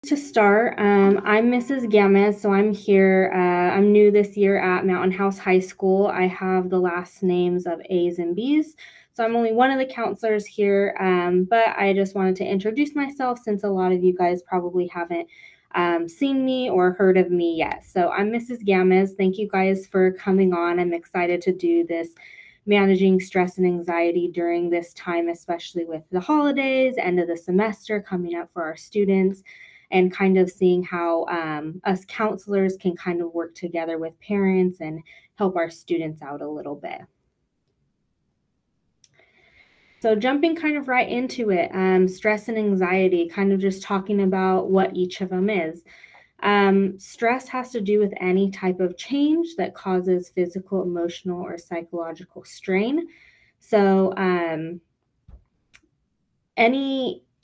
To start, I'm Mrs. Gamez, so I'm here. I'm new this year at Mountain House High School. I have the last names of A's and B's, so I'm only one of the counselors here. But I just wanted to introduce myself since a lot of you guys probably haven't seen me or heard of me yet. So I'm Mrs. Gamez. Thank you guys for coming on. I'm excited to do this managing stress and anxiety during this time, especially with the holidays, end of the semester coming up for our students, and kind of seeing how us counselors can kind of work together with parents and help our students out a little bit. So jumping kind of right into it, stress and anxiety, kind of just talking about what each of them is. Stress has to do with any type of change that causes physical, emotional, or psychological strain. So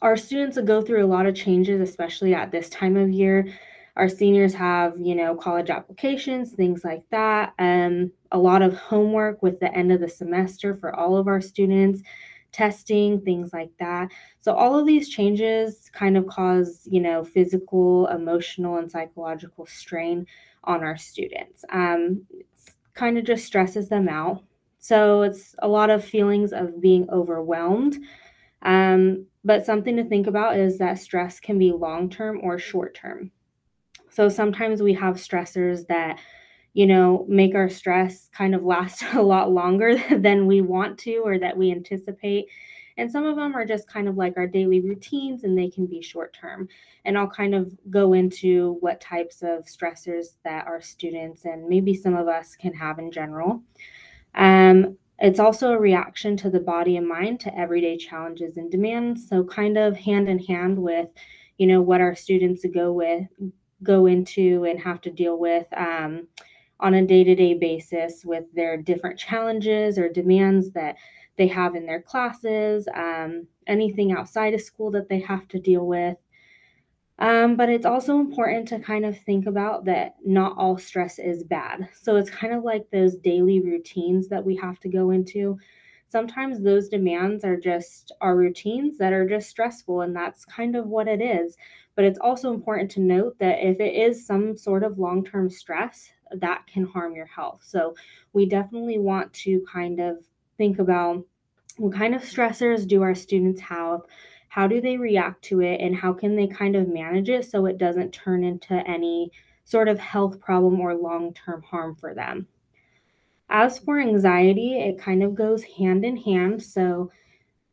our students will go through a lot of changes, especially at this time of year. Our seniors have, college applications, things like that. A lot of homework with the end of the semester for all of our students, testing, things like that. So all of these changes kind of cause, physical, emotional, and psychological strain on our students. It's kind of just stresses them out. So it's a lot of feelings of being overwhelmed. But something to think about is that stress can be long term or short term. So sometimes we have stressors that, make our stress kind of last a lot longer than we want to or that we anticipate. And some of them are just kind of like our daily routines and they can be short term. And I'll kind of go into what types of stressors that our students and maybe some of us can have in general. It's also a reaction to the body and mind to everyday challenges and demands. So kind of hand in hand with, what our students go into and have to deal with on a day-to-day basis with their different challenges or demands that they have in their classes, anything outside of school that they have to deal with. But it's also important to kind of think about that not all stress is bad. So it's kind of like those daily routines that we have to go into. Sometimes those demands are just our routines that are just stressful, and that's kind of what it is. But it's also important to note that if it is some sort of long term stress, that can harm your health. So we definitely want to kind of think about what kind of stressors do our students have, how do they react to it, and how can they kind of manage it so it doesn't turn into any sort of health problem or long-term harm for them. As for anxiety, it kind of goes hand in hand. So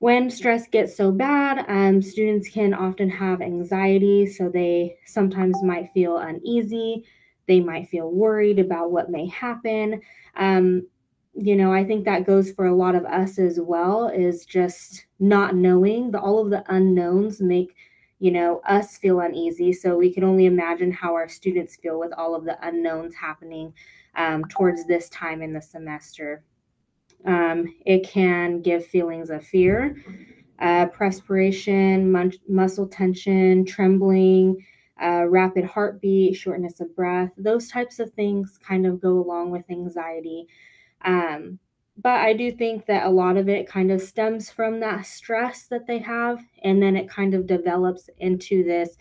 when stress gets so bad, students can often have anxiety. So they sometimes might feel uneasy. They might feel worried about what may happen. Um, I think that goes for a lot of us as well, is just not knowing. All of the unknowns make, us feel uneasy. So we can only imagine how our students feel with all of the unknowns happening towards this time in the semester. It can give feelings of fear, perspiration, muscle tension, trembling, rapid heartbeat, shortness of breath. Those types of things kind of go along with anxiety. Um, but I do think that a lot of it kind of stems from that stress that they have, and then it kind of develops into this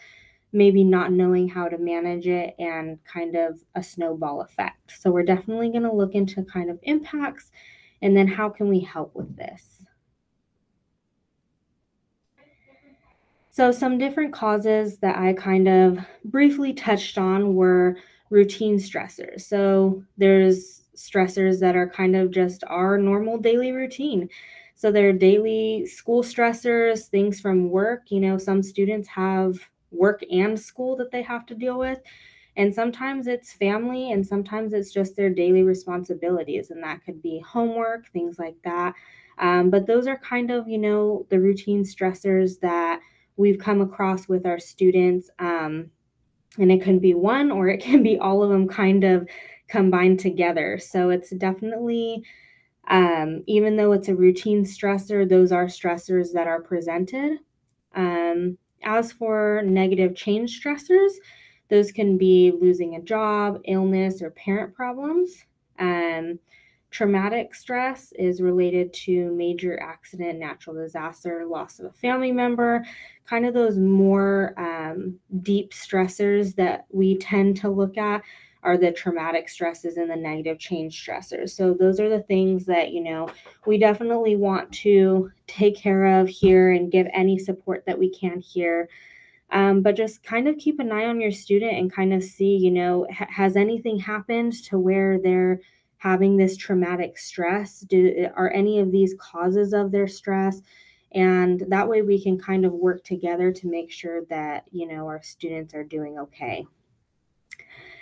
maybe not knowing how to manage it and kind of a snowball effect. So we're definitely going to look into kind of impacts and then how can we help with this. So some different causes that I kind of briefly touched on were routine stressors. So there's stressors that are kind of just our normal daily routine. So they're daily school stressors, things from work. Some students have work and school that they have to deal with. And sometimes it's family, and sometimes it's just their daily responsibilities. And that could be homework, things like that. But those are kind of, the routine stressors that we've come across with our students. And it can be one or it can be all of them kind of combined together. So it's definitely, even though it's a routine stressor, those are stressors that are presented. As for negative change stressors, those can be losing a job, illness, or parent problems. Um, Traumatic stress is related to major accident, natural disaster, loss of a family member, kind of those more deep stressors that we tend to look at are the traumatic stresses and the negative change stressors. So those are the things that, we definitely want to take care of here and give any support that we can here. But just kind of keep an eye on your student and kind of see, has anything happened to where they're having this traumatic stress? Are any of these causes of their stress? And that way we can kind of work together to make sure that, our students are doing okay.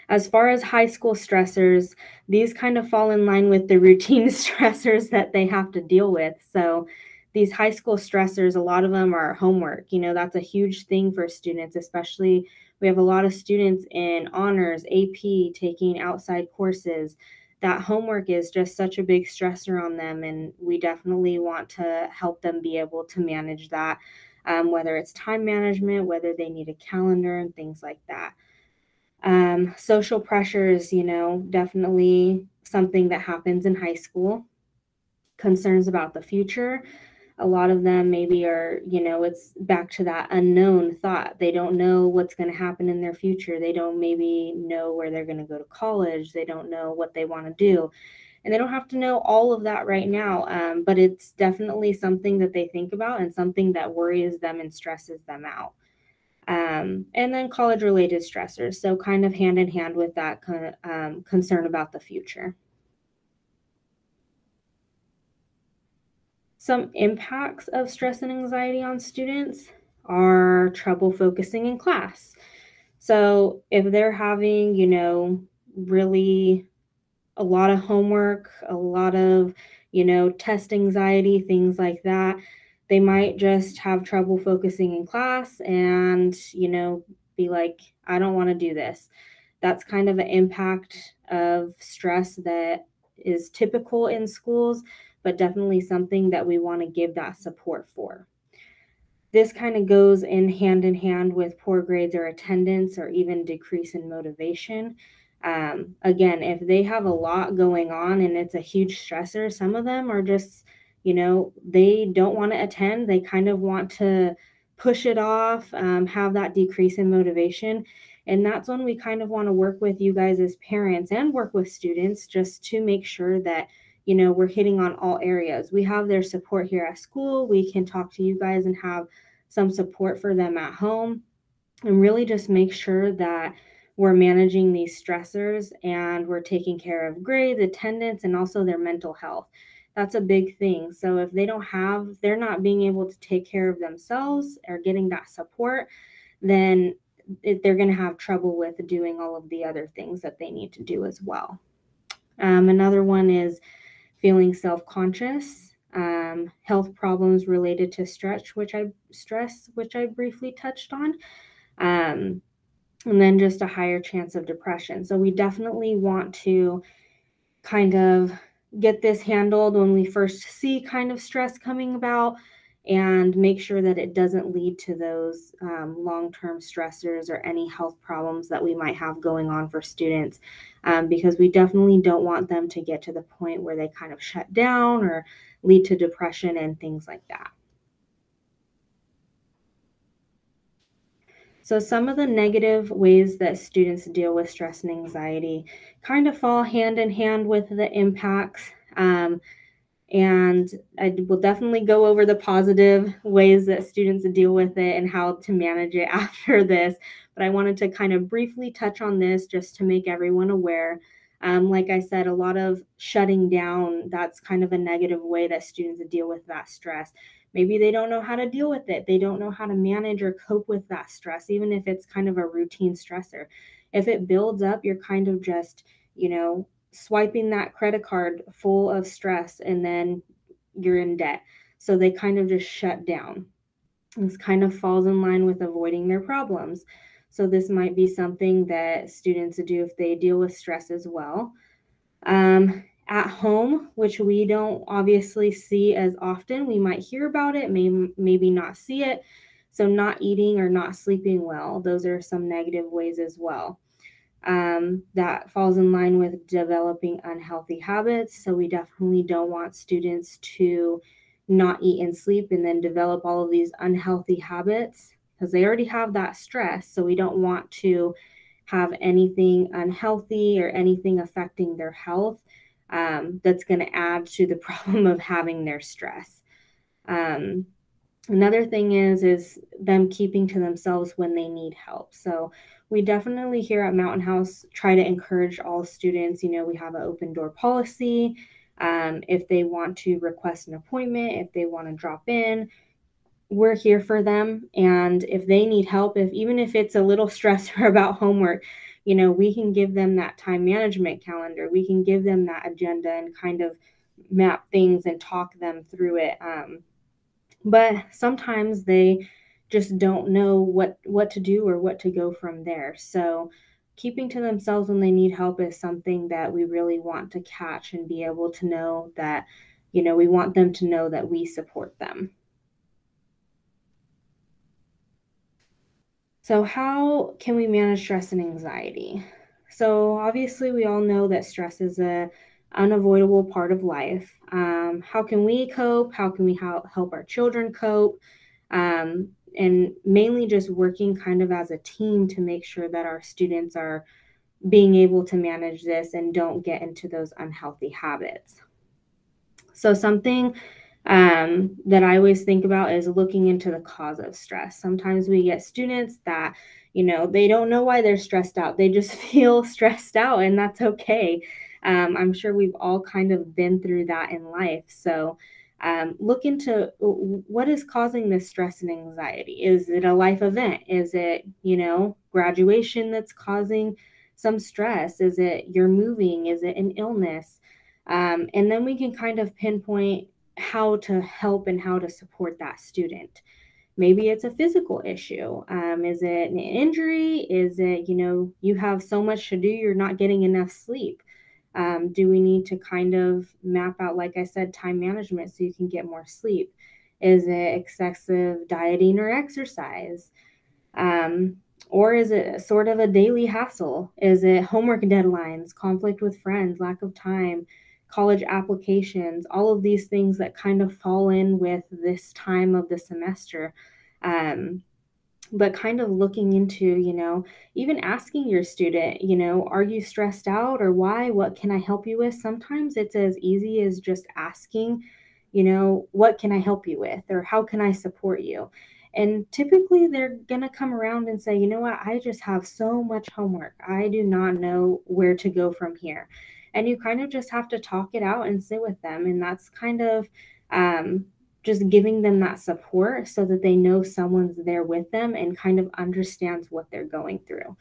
As far as high school stressors, these kind of fall in line with the routine stressors that they have to deal with. So, these high school stressors, a lot of them are homework. That's a huge thing for students, especially we have a lot of students in honors, AP, taking outside courses. That homework is just such a big stressor on them, and we definitely want to help them be able to manage that, whether it's time management, whether they need a calendar, and things like that. Social pressures, definitely something that happens in high school. Concerns about the future. A lot of them maybe are, it's back to that unknown thought. They don't know what's going to happen in their future. They don't maybe know where they're going to go to college. They don't know what they want to do. And they don't have to know all of that right now. But it's definitely something that they think about and something that worries them and stresses them out. And then college related stressors. So, kind of hand in hand with that kind of concern about the future. Some impacts of stress and anxiety on students are trouble focusing in class. So, if they're having, really a lot of homework, a lot of, test anxiety, things like that. They might just have trouble focusing in class and, be like, I don't want to do this. That's kind of an impact of stress that is typical in schools, but definitely something that we want to give that support for. This kind of goes in hand with poor grades or attendance or even decrease in motivation. Again, if they have a lot going on and it's a huge stressor, some of them are just, they don't want to attend. They kind of want to push it off, have that decrease in motivation. And that's when we kind of want to work with you guys as parents and work with students just to make sure that we're hitting on all areas. We have their support here at school. We can talk to you guys and have some support for them at home and really just make sure that we're managing these stressors and we're taking care of grades, attendance, and also their mental health. That's a big thing. So if they're not being able to take care of themselves or getting that support, then they're going to have trouble with doing all of the other things that they need to do as well. Another one is feeling self-conscious, health problems related to which I briefly touched on, um, and then just a higher chance of depression. So we definitely want to kind of get this handled when we first see kind of stress coming about and make sure that it doesn't lead to those long-term stressors or any health problems that we might have going on for students, because we definitely don't want them to get to the point where they kind of shut down or lead to depression and things like that. So some of the negative ways that students deal with stress and anxiety kind of fall hand in hand with the impacts. And I will definitely go over the positive ways that students deal with it and how to manage it after this. But I wanted to kind of briefly touch on this just to make everyone aware. Like I said, a lot of shutting down, that's kind of a negative way that students deal with that stress. Maybe they don't know how to deal with it. They don't know how to manage or cope with that stress, even if it's kind of a routine stressor. If it builds up, you're kind of just, swiping that credit card full of stress and then you're in debt. So they kind of just shut down. This kind of falls in line with avoiding their problems. So this might be something that students do if they deal with stress as well. At home, which we don't obviously see as often, we might hear about it, maybe not see it. So not eating or not sleeping well, those are some negative ways as well. That falls in line with developing unhealthy habits. So we definitely don't want students to not eat and sleep and then develop all of these unhealthy habits because they already have that stress. So we don't want to have anything unhealthy or anything affecting their health that's going to add to the problem of having their stress. Um, Another thing is them keeping to themselves when they need help. So we definitely here at Mountain House try to encourage all students. We have an open door policy. If they want to request an appointment, if they want to drop in, we're here for them. And if they need help, if even if it's a little stressor about homework, we can give them that time management calendar. We can give them that agenda and kind of map things and talk them through it. But sometimes they just don't know what to do or what to go from there. So keeping to themselves when they need help is something that we really want to catch and be able to know that, we want them to know that we support them. So, how can we manage stress and anxiety? So, obviously, we all know that stress is a unavoidable part of life. How can we cope? How can we help our children cope? And mainly just working kind of as a team to make sure that our students are being able to manage this and don't get into those unhealthy habits. So, something that I always think about is looking into the cause of stress. Sometimes we get students that, they don't know why they're stressed out. They just feel stressed out, and that's okay. I'm sure we've all kind of been through that in life. So, look into what is causing this stress and anxiety. Is it a life event? Is it, graduation that's causing some stress? Is it you're moving? Is it an illness? And then we can kind of pinpoint how to help and how to support that student. Maybe it's a physical issue. Is it an injury? Is it, you have so much to do, you're not getting enough sleep? Do we need to kind of map out, like I said, time management so you can get more sleep? Is it excessive dieting or exercise? Um, or is it sort of a daily hassle? Is it homework deadlines, conflict with friends, lack of time, college applications, all of these things that kind of fall in with this time of the semester? Um, but kind of looking into, even asking your student, are you stressed out or why? What can I help you with? Sometimes it's as easy as just asking, what can I help you with? Or how can I support you? And typically they're going to come around and say, you know what? I just have so much homework. I do not know where to go from here. And you kind of just have to talk it out and sit with them. And that's kind of, um, just giving them that support so that they know someone's there with them and kind of understands what they're going through.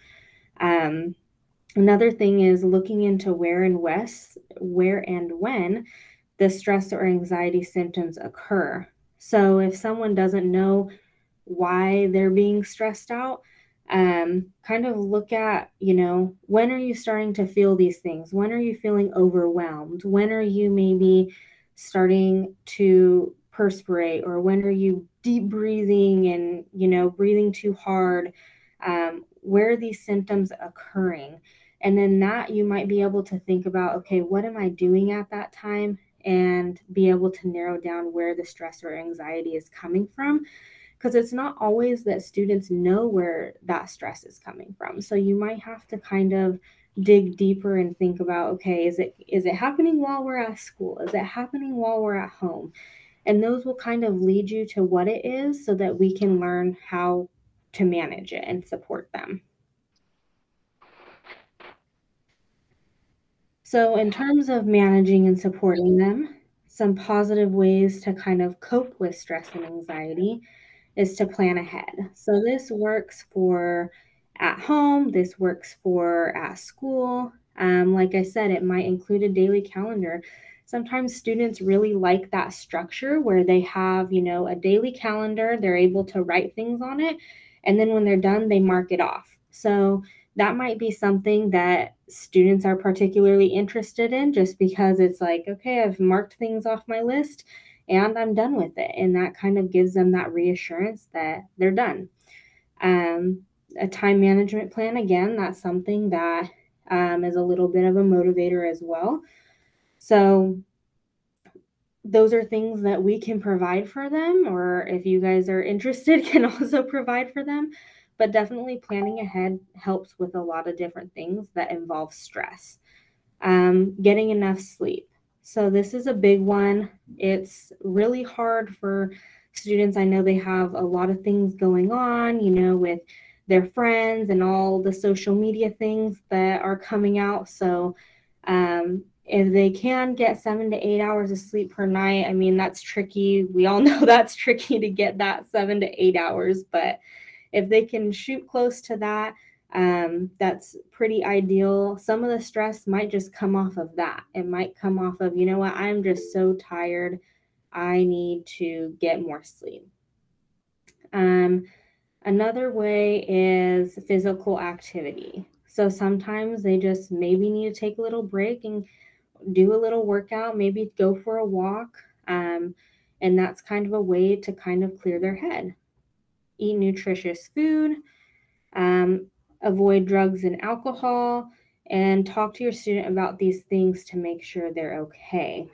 Um, Another thing is looking into where and when the stress or anxiety symptoms occur. So if someone doesn't know why they're being stressed out, kind of look at, when are you starting to feel these things? When are you feeling overwhelmed? When are you maybe starting to perspirate? Or when are you deep breathing and, breathing too hard? Where are these symptoms occurring? And then that you might be able to think about, okay, what am I doing at that time? And be able to narrow down where the stress or anxiety is coming from, because it's not always that students know where that stress is coming from. So you might have to kind of dig deeper and think about, okay, is it happening while we're at school? Is it happening while we're at home? And those will kind of lead you to what it is so that we can learn how to manage it and support them. So, in terms of managing and supporting them, some positive ways to kind of cope with stress and anxiety is to plan ahead. So this works for at home, this works for at school. Like I said, it might include a daily calendar. Sometimes students really like that structure where they have, a daily calendar, they're able to write things on it, and then when they're done, they mark it off. So that might be something that students are particularly interested in just because it's like, okay, I've marked things off my list and I'm done with it. And that kind of gives them that reassurance that they're done. Um, A time management plan, again, that's something that is a little bit of a motivator as well. So those are things that we can provide for them, or if you guys are interested, can also provide for them. But definitely planning ahead helps with a lot of different things that involve stress. Getting enough sleep. So, this is a big one. It's really hard for students. I know they have a lot of things going on, with their friends and all the social media things that are coming out. So, if they can get 7 to 8 hours of sleep per night, I mean, that's tricky. We all know that's tricky to get that 7 to 8 hours, but if they can shoot close to that, that's pretty ideal. Some of the stress might just come off of that. It might come off of, you know what, I'm just so tired. I need to get more sleep. Um, Another way is physical activity. So sometimes they just maybe need to take a little break and do a little workout, maybe go for a walk. And that's kind of a way to kind of clear their head. Eat nutritious food, um, avoid drugs and alcohol, and talk to your student about these things to make sure they're okay.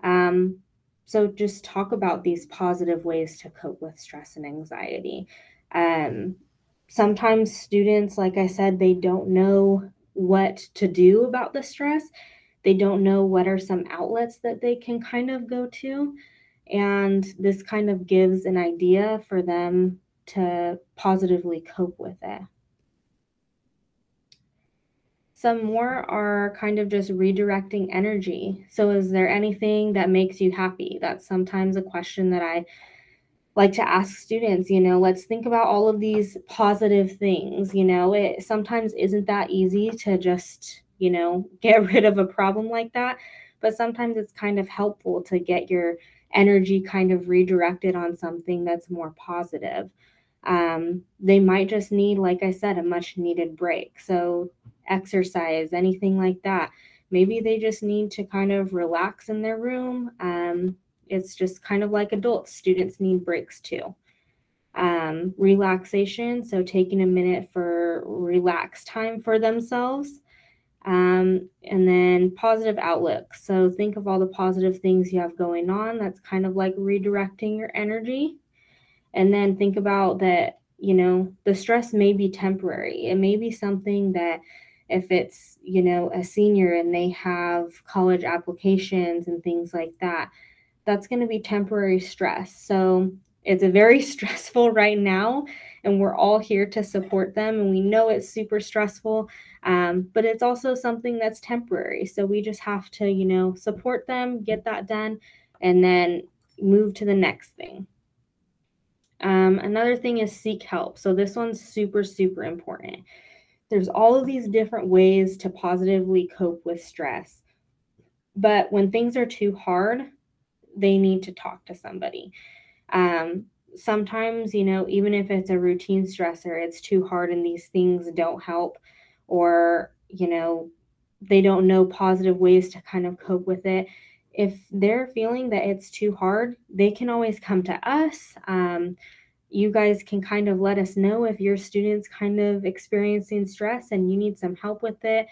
Um, so just talk about these positive ways to cope with stress and anxiety. Um, Sometimes students, like I said, they don't know what to do about the stress. They don't know what are some outlets that they can kind of go to. And this kind of gives an idea for them to positively cope with it. Some more are kind of just redirecting energy. So, is there anything that makes you happy? That's sometimes a question that I like to ask students. Let's think about all of these positive things. It sometimes isn't that easy to just, get rid of a problem like that. But sometimes it's kind of helpful to get your energy kind of redirected on something that's more positive. They might just need, like I said, a much needed break. So, exercise, anything like that. Maybe they just need to kind of relax in their room. It's just kind of like adults, students need breaks too. Relaxation, so taking a minute for relaxed time for themselves. And then positive outlook. So think of all the positive things you have going on. That's kind of like redirecting your energy. And then think about that, the stress may be temporary. It may be something that if it's, a senior and they have college applications and things like that, that's going to be temporary stress. So it's a very stressful right now, and we're all here to support them. And we know it's super stressful, but it's also something that's temporary. So we just have to, support them, get that done, and then move to the next thing. Another thing is seek help. So this one's super, super important. There's all of these different ways to positively cope with stress. But when things are too hard, they need to talk to somebody. Um, Sometimes, even if it's a routine stressor, it's too hard and these things don't help, or, they don't know positive ways to kind of cope with it. If they're feeling that it's too hard, they can always come to us. You guys can kind of let us know if your student's kind of experiencing stress and you need some help with it.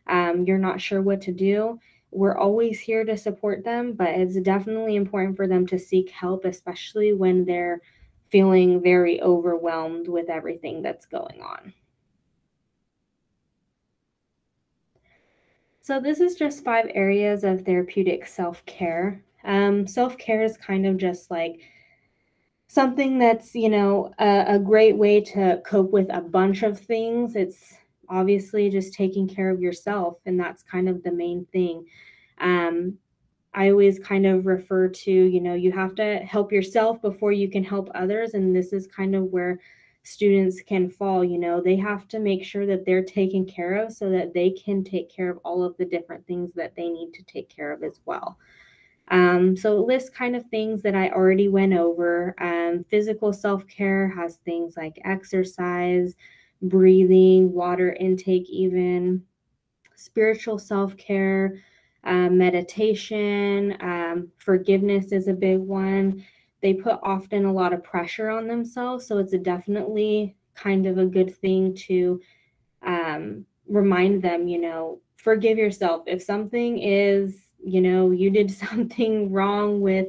You're not sure what to do. We're always here to support them, but it's definitely important for them to seek help, especially when they're feeling very overwhelmed with everything that's going on. So, this is just 5 areas of therapeutic self care. Self care is kind of just like something that's, a great way to cope with a bunch of things. It's obviously just taking care of yourself, and that's kind of the main thing. Um, I always kind of refer to, you have to help yourself before you can help others. And this is kind of where students can fall. They have to make sure that they're taken care of so that they can take care of all of the different things that they need to take care of as well. So list kind of things that I already went over. Physical self-care has things like exercise, breathing, water intake, even spiritual self-care, meditation, forgiveness is a big one. They put often a lot of pressure on themselves, so it's definitely kind of a good thing to remind them, forgive yourself. If something is, you did something wrong with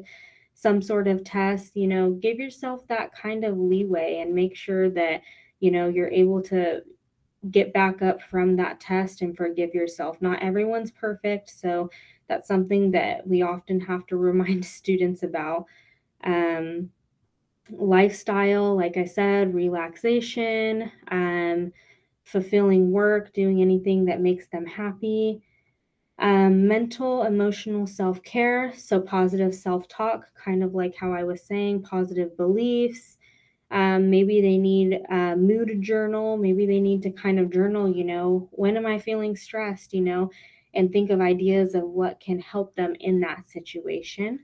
some sort of test, give yourself that kind of leeway and make sure that, you're able to get back up from that test and forgive yourself. Not everyone's perfect. So that's something that we often have to remind students about. Um, Lifestyle, like I said, relaxation, fulfilling work, doing anything that makes them happy. Mental, emotional self care. So, positive self talk, kind of like how I was saying, positive beliefs. Maybe they need a mood journal. Maybe they need to kind of journal, when am I feeling stressed, and think of ideas of what can help them in that situation.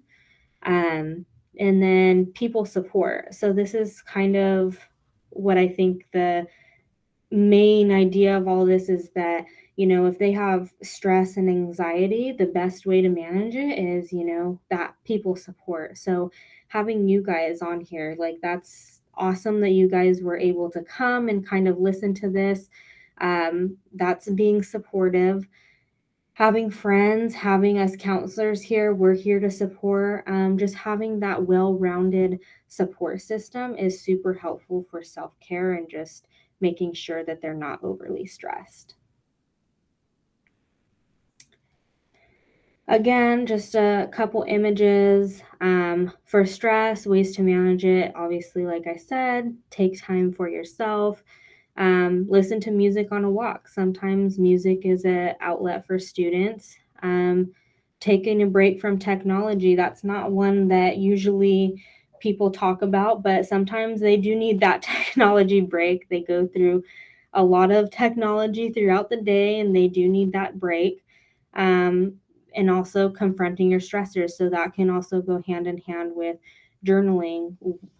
Um, and then people support. So, this is kind of what I think the main idea of all this is that, if they have stress and anxiety, the best way to manage it is, that people support. So having you guys on here, like that's awesome that you guys were able to come and kind of listen to this. That's being supportive. Having friends, having us counselors here, we're here to support. Just having that well rounded support system is super helpful for self care and just making sure that they're not overly stressed. Again, just a couple images for stress, ways to manage it. Obviously, like I said, take time for yourself. Listen to music on a walk. Sometimes music is an outlet for students. Taking a break from technology, that's not one that usually people talk about, but sometimes they do need that technology break. They go through a lot of technology throughout the day and they do need that break. Um, and also confronting your stressors. So that can also go hand in hand with journaling.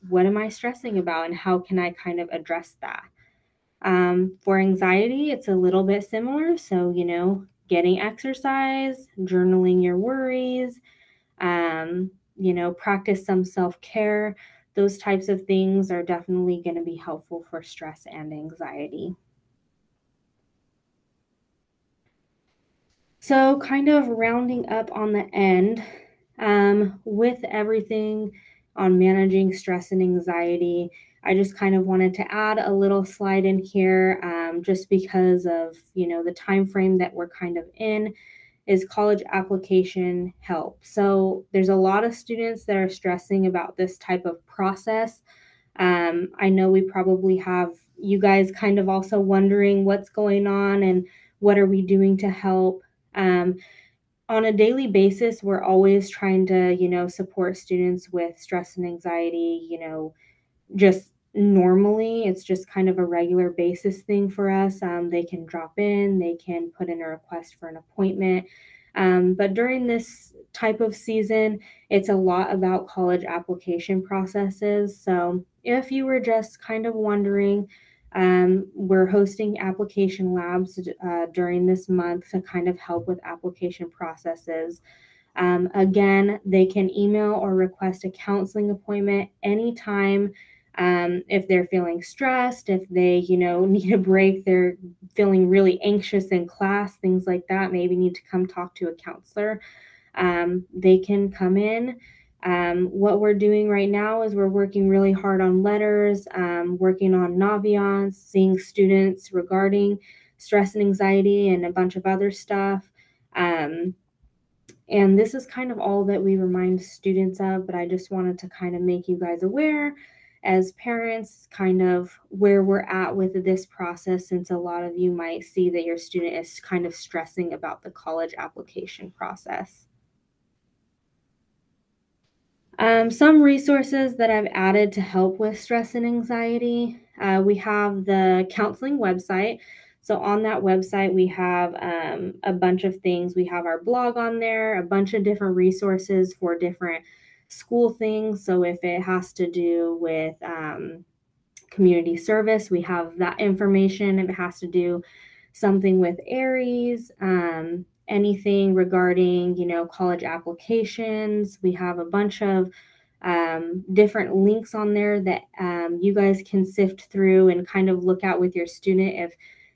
What am I stressing about and how can I kind of address that? For anxiety, it's a little bit similar. So, getting exercise, journaling your worries, practice some self care. Those types of things are definitely going to be helpful for stress and anxiety. So, kind of rounding up on the end, with everything on managing stress and anxiety, I just kind of wanted to add a little slide in here, just because of the time frame that we're kind of in is college application help. So there's a lot of students that are stressing about this type of process. I know we probably have you guys kind of also wondering what's going on and what are we doing to help. Um, on a daily basis, we're always trying to, support students with stress and anxiety, just normally. It's just kind of a regular basis thing for us. They can drop in, they can put in a request for an appointment. But during this type of season, it's a lot about college application processes. So if you were just kind of wondering, we're hosting application labs during this month to kind of help with application processes. Again, they can email or request a counseling appointment anytime. If they're feeling stressed, if they, need a break, they're feeling really anxious in class, things like that, maybe need to come talk to a counselor. They can come in. What we're doing right now is we're working really hard on letters, working on Naviance, seeing students regarding stress and anxiety and a bunch of other stuff. And this is kind of all that we remind students of, but I just wanted to kind of make you guys aware as parents, kind of where we're at with this process, since a lot of you might see that your student is kind of stressing about the college application process. Some resources that I've added to help with stress and anxiety. We have the counseling website. So on that website, we have a bunch of things. We have our blog on there, a bunch of different resources for different school things. So if it has to do with community service, we have that information. If it has to do something with Aries, anything regarding, college applications, we have a bunch of different links on there that you guys can sift through and kind of look at with your student if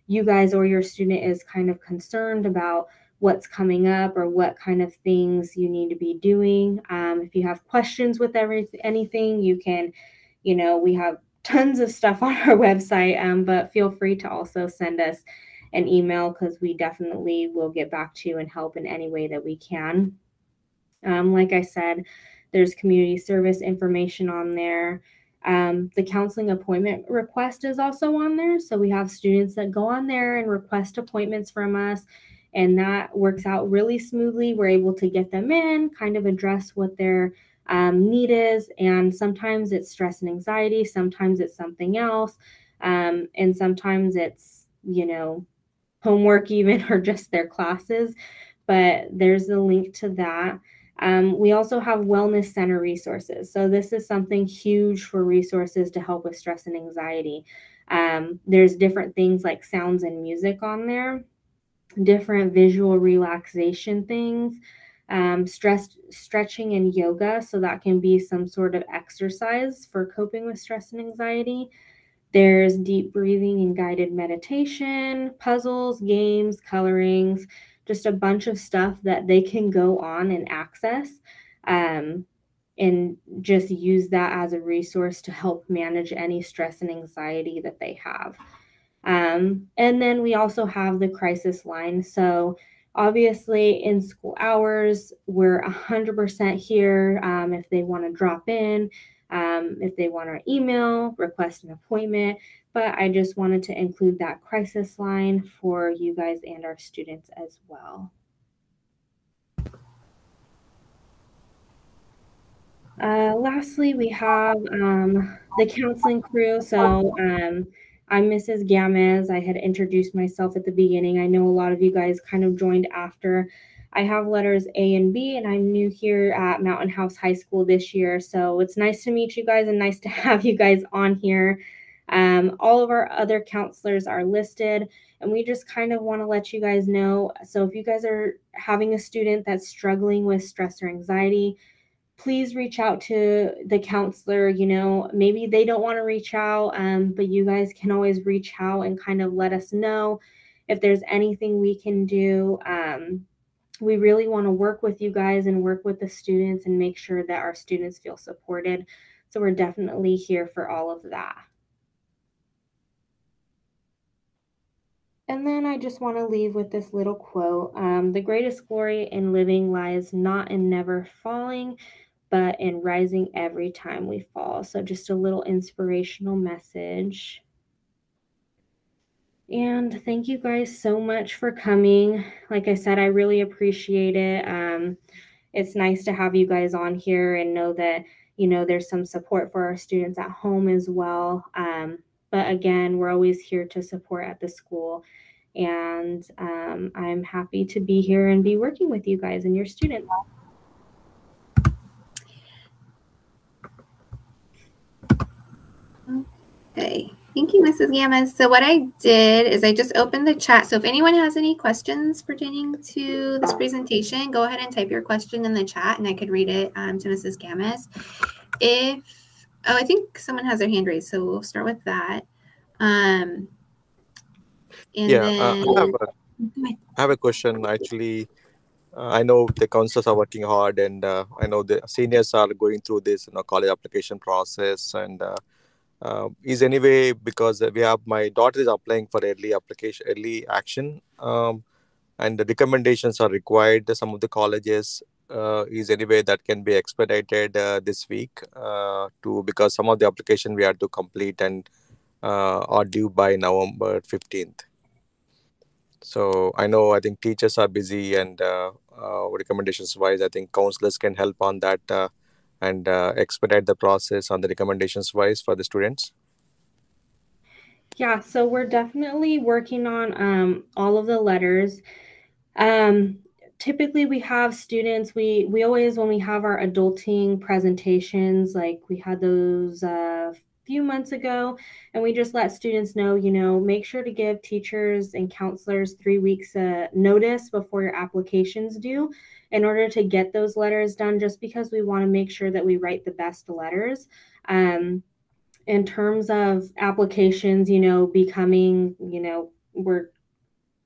you guys or your student is kind of concerned about what's coming up or what kind of things you need to be doing. If you have questions with anything, you can, we have tons of stuff on our website, but feel free to also send us an email because we definitely will get back to you and help in any way that we can. Like I said, there's community service information on there. The counseling appointment request is also on there. So we have students that go on there and request appointments from us, and that works out really smoothly. We're able to get them in, kind of address what their need is. And sometimes it's stress and anxiety, sometimes it's something else. And sometimes it's, homework even or just their classes. But there's a link to that. We also have wellness center resources. So this is something huge for resources to help with stress and anxiety. There's different things like sounds and music on there, different visual relaxation things, stretching and yoga. So that can be some sort of exercise for coping with stress and anxiety. There's deep breathing and guided meditation, puzzles, games, colorings, just a bunch of stuff that they can go on and access, and just use that as a resource to help manage any stress and anxiety that they have. And then we also have the crisis line. So obviously in school hours, we're 100% here if they want to drop in, if they want to email, request an appointment. But I just wanted to include that crisis line for you guys and our students as well. Lastly, we have the counseling crew. So I'm Mrs. Gamez. I had introduced myself at the beginning. I know a lot of you guys kind of joined after. I have letters A and B, and I'm new here at Mountain House High School this year. So it's nice to meet you guys and nice to have you guys on here. All of our other counselors are listed, and we just kind of want to let you guys know. So if you guys are having a student that's struggling with stress or anxiety, please reach out to the counselor. Maybe they don't want to reach out, but you guys can always reach out and kind of let us know if there's anything we can do. We really want to work with you guys and work with the students and make sure that our students feel supported. So we're definitely here for all of that. And then I just want to leave with this little quote. The greatest glory in living lies not in never falling, but in rising every time we fall. So just a little inspirational message. And thank you guys so much for coming. Like I said, I really appreciate it. It's nice to have you guys on here and know that, there's some support for our students at home as well. But again, we're always here to support at the school. And I'm happy to be here and be working with you guys and your students. Okay, thank you, Mrs. Gamez. So what I did is I just opened the chat. So if anyone has any questions pertaining to this presentation, go ahead and type your question in the chat and I could read it to Mrs. Gamez. I think someone has their hand raised, so we'll start with that. I have a question actually. I know the counselors are working hard, and I know the seniors are going through this, college application process. And is anyway, because my daughter is applying for early action, and the recommendations are required. Some of the colleges is anyway that can be expedited this week because some of the application we had to complete and are due by November 15th. So I think teachers are busy, and recommendations wise, I think counselors can help on that and expedite the process on the recommendations wise for the students. Yeah, so we're definitely working on all of the letters. Typically we have students, we always, when we have our adulting presentations, like we had those a few months ago, and we just let students know, make sure to give teachers and counselors 3 weeks notice before your applications due in order to get those letters done, just because we want to make sure that we write the best letters. In terms of applications, becoming, we're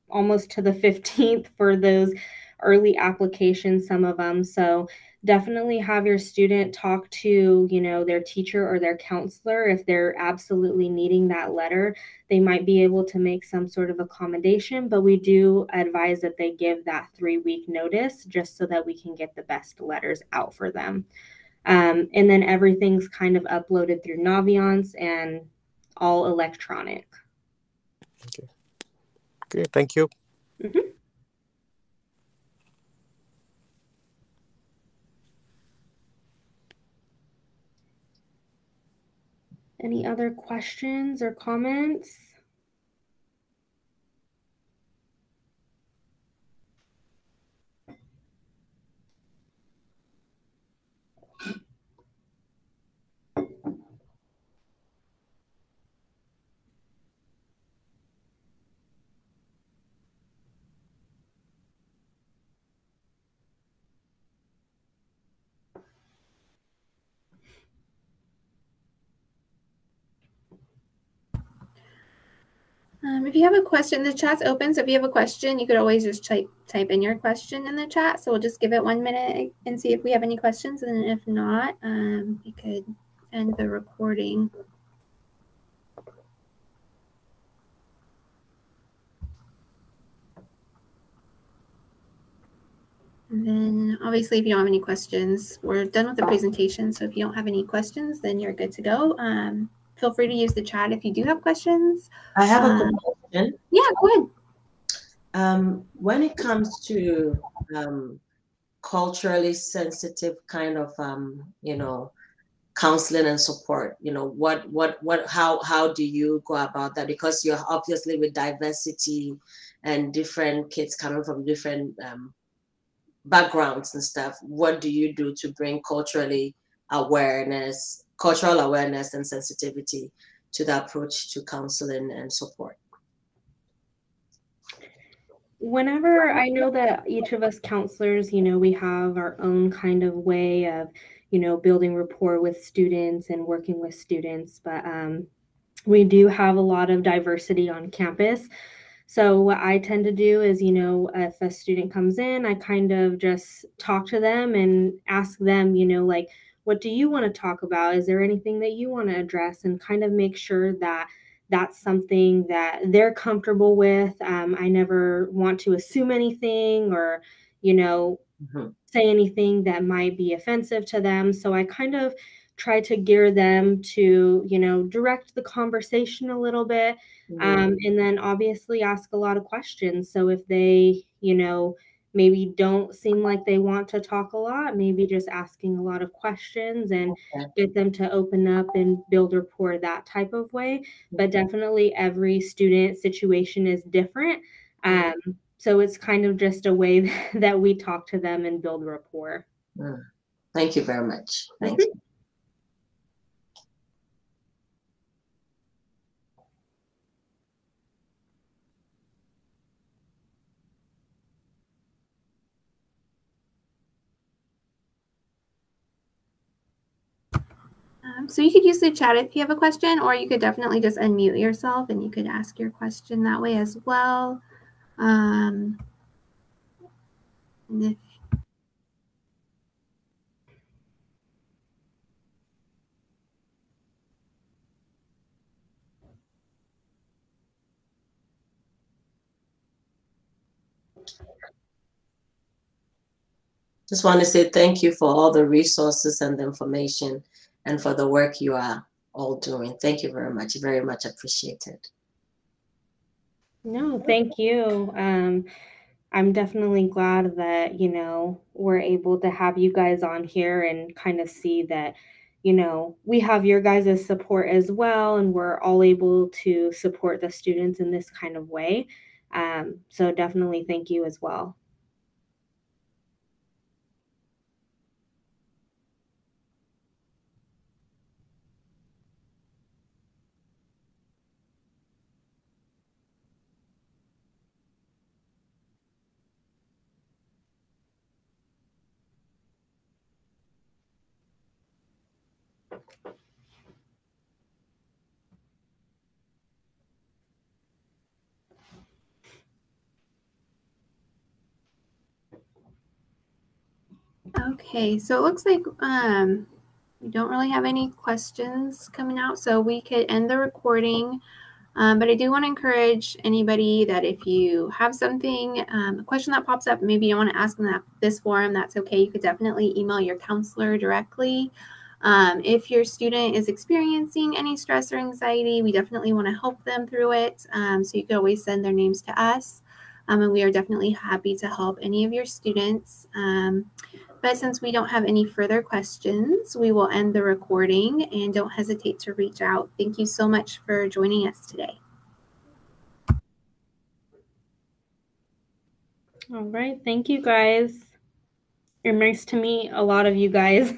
almost to the 15th for those early applications, some of them. So definitely have your student talk to, their teacher or their counselor. If they're absolutely needing that letter, they might be able to make some sort of accommodation, but we do advise that they give that 3-week notice just so that we can get the best letters out for them. And then everything's kind of uploaded through Naviance and all electronic. Okay, thank you. Mm-hmm. Any other questions or comments? If you have a question, the chat's open. So if you have a question, you could always just type in your question in the chat. So we'll just give it 1 minute and see if we have any questions. And if not, we could end the recording. And then obviously, if you don't have any questions, we're done with the presentation. So if you don't have any questions, then you're good to go. Feel free to use the chat if you do have questions. I have a question. Yeah, go ahead. When it comes to culturally sensitive kind of, counseling and support, how do you go about that? Because you're obviously with diversity and different kids coming from different backgrounds and stuff. What do you do to bring cultural awareness and sensitivity to the approach to counseling and support? Whenever I know that each of us counselors, we have our own kind of way of, building rapport with students and working with students, but we do have a lot of diversity on campus. So what I tend to do is, if a student comes in, I kind of just talk to them and ask them, like, what do you want to talk about? Is there anything that you want to address? And kind of make sure that that's something that they're comfortable with. I never want to assume anything or, say anything that might be offensive to them. So I kind of try to gear them to, direct the conversation a little bit. And then obviously ask a lot of questions. So if they, maybe don't seem like they want to talk a lot, maybe just asking a lot of questions and get them to open up and build rapport that type of way. But definitely every student situation is different. So it's kind of just a way that we talk to them and build rapport. Thank you very much. Thank you. So you could use the chat if you have a question, or you could definitely just unmute yourself and you could ask your question that way as well. Just want to say thank you for all the resources and the information and for the work you are all doing. Thank you very much appreciated. No, thank you. I'm definitely glad that, we're able to have you guys on here and kind of see that, we have your guys' support as well, and we're all able to support the students in this kind of way. So definitely thank you as well. Okay, so it looks like we don't really have any questions coming out, so we could end the recording. But I do want to encourage anybody that if you have something, a question that pops up, maybe you want to ask in this forum, that's okay. You could definitely email your counselor directly. If your student is experiencing any stress or anxiety, we definitely want to help them through it. So you could always send their names to us. And we are definitely happy to help any of your students. But since we don't have any further questions, we will end the recording, and don't hesitate to reach out. Thank you so much for joining us today. All right. Thank you, guys. You're nice to meet a lot of you guys.